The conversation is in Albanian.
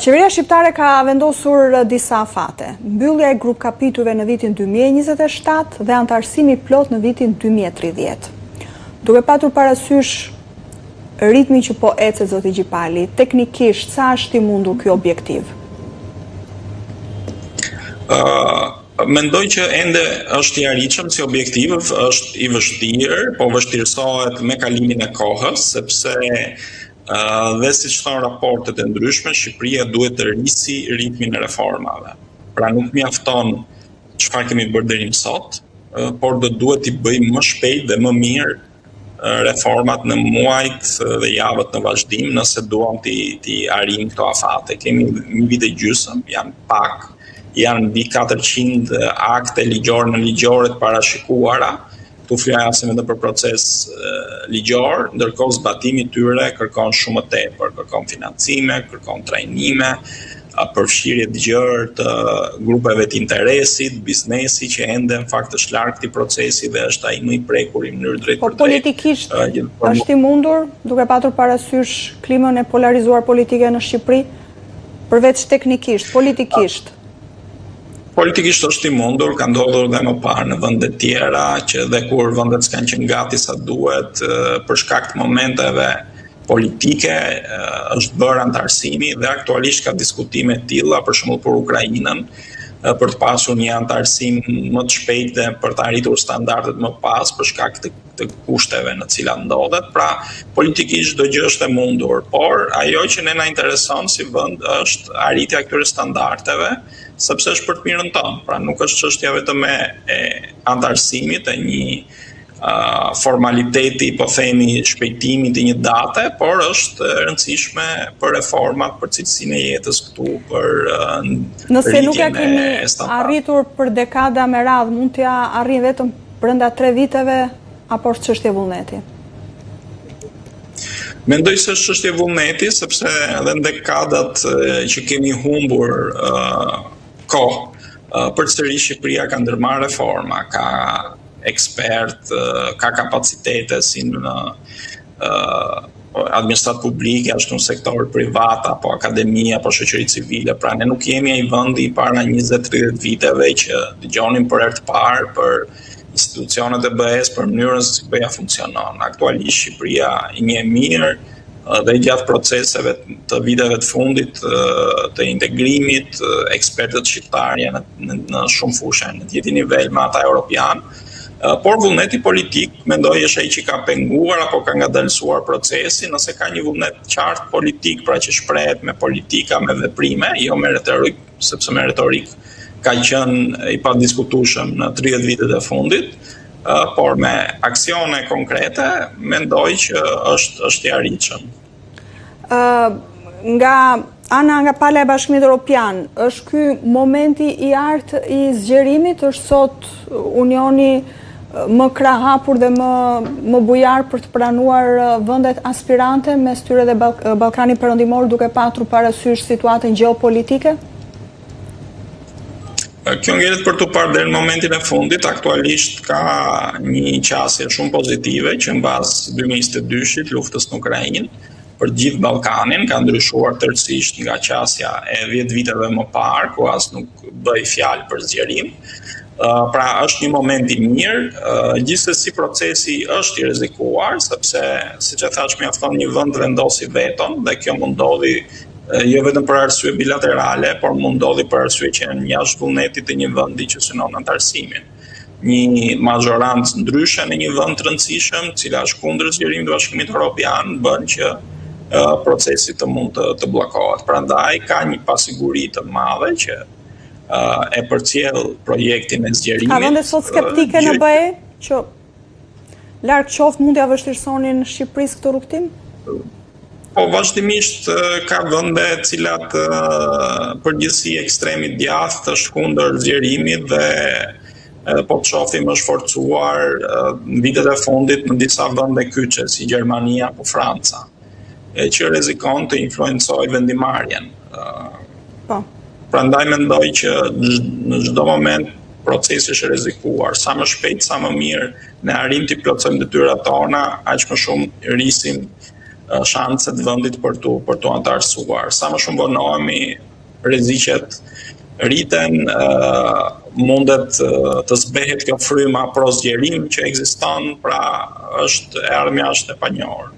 Qeveria shqiptare ka vendosur disa afate. Mbyllja e grup kapitujve në vitin 2027 dhe antarësimi plot në vitin 2030. Duke patur parasysh ritmi që po ecet zoti Gjipali, teknikisht sa është i mundur ky objektiv? Mendoj që ende është i arritshëm si objektiv, është i vështirë, po vështirësohet me kalimin e kohës, sepse dhe si që thonë raportet e ndryshme, Shqipëria duhet të rrisi ritmin e reformave. Pra nuk mjafton çfarë kemi bërë deri më sot, por do duhet t'i bëjmë më shpejt dhe më mirë reformat në muajt dhe javët në vazhdim, nëse duam t'i arrijmë këto afate. Kemi një vit e gjysmë, janë mbi 400 akte ligjore në ligjore të parashikuara. Tu flasim edhe për proces ligjor, ndërkohë zbatimi i tyre kërkon shumë më tepër, kërkon financime, kërkon trajnime, përfshirje të gjerë të grupeve të interesit, biznesi që ende në fakt është larg këtij procesi dhe është ai më i prekur në mënyrë drejt për drejt. Po politikisht është i mundur, duke patur parasysh klimën e polarizuar politike në Shqipëri, përveç teknikisht, politikisht? Politikisht është i mundur, ka ndodhur dhe më parë në vende tjera, që dhe kur vendet s'kanë qenë gati sa duhet, për shkak të momenteve politike, është bërë antarësimi dhe aktualisht ka diskutime të tilla, për shembull për Ukrainën, për të pasur një antarësim më të shpejtë dhe për të arritur standardet më pas për shkak të kushteve në cilat ndodhet. Pra, politikisht çdo gjë është e mundur, por ajo që ne na intereson si vend është arritja e këtyre standardeve, sepse është për të mirën tonë. Pra nuk është çështja vetëm e antarësimit, e një formaliteti, po themi shpejtimit të një date, por është e rëndësishme për reformat, për cilësinë e jetës këtu, për nëse nuk ja kemi arritur për dekada me radhë, mund t'ja arrijmë vetëm brenda 3 viteve, apo është çështje vullneti? Mendoj se është çështje vullneti, sepse edhe në dekadat që kemi humbur kohë, përsëri Shqipëria ka ndërmarrë reforma, ka ekspert, ka kapacitete si në administratë publike, ashtu në sektor privat, apo akademia, apo shoqëri civile. Pra ne nuk jemi ai vendi para 20-30 viteve që dëgjonim për herë të parë për institucionet e BE-s, për mënyrën se si BE-ja funksionon. Aktualisht Shqipëria i njeh mirë dhe gjatë proceseve të viteve të fundit të integrimit, ekspertët shqiptar janë në shumë fushë, në të njëjtin nivel me ata europian. Por vullneti politik, mendoj është ai që ka penguar apo ka ngadalësuar procesin, nëse ka një vullnet qartë politik, pra që shprehet me politika, me veprime, jo me retorik, sepse me retorik ka qenë i padiskutueshëm në 30 vitet e fundit, por me aksione konkrete, mendoj që është i arritshëm. Nga pala e Bashkimit Evropian, është ky momenti i artë i zgjerimit, është sot Unioni më krahapur dhe më bujar për të pranuar vendet aspirante mes tyre dhe Ballkanit Perëndimor, duke patur parasysh situatën gjeopolitike? Kjo ngjelet për të parë deri në momentin e fundit. Aktualisht ka një qasje shumë pozitive që mbas 2022-shit, luftës në Ukrainë, për gjithë Ballkanin ka ndryshuar tërësisht nga qasja e 10 viteve më parë, ku as nuk bëj fjalë për zgjerim. Pra është një moment i mirë, gjithsesi procesi është i rrezikuar, sepse siç e thash, mjafton një vend vendosi veton dhe kjo mund ndodhi jo vetëm për arsye bilaterale, por mund ndodhi për arsye që janë jashtë vullnetit të një vendi që synon antarësimin. Një mazhorancë ndryshe në një vend të rëndësishëm, cila është kundër zgjerimit të Bashkimit Evropian, bën që procesi të mund të bllokohet. Prandaj ka një pasiguri të madhe që e përcjell projektin e zgjerimit. Ka vende sot skeptike në BE që larg qoftë mund t'ia vështirësonin Shqipërisë këtë rrugtim? Po vazhdimisht ka vende të cilat përgjithësi ekstremi djathtë është kundër zgjerimit dhe po të shohim është forcuar në vitet e fundit në disa vende kyçe si Gjermania apo Franca, që rrezikon të influencojë vendimarrjen. Po. Prandaj mendoj që në çdo moment procesi është rrezikuar. Sa më shpejt, sa më mirë ne arrim të plotësojmë detyrat tona, aq më shumë rrisim shanset vendit për tu antarësuar. Sa më shumë vonohemi, rreziqet rriten, mundet të zbehet kjo fryma pro zgjerim që ekziston, pra është e armjashtë e panjohur.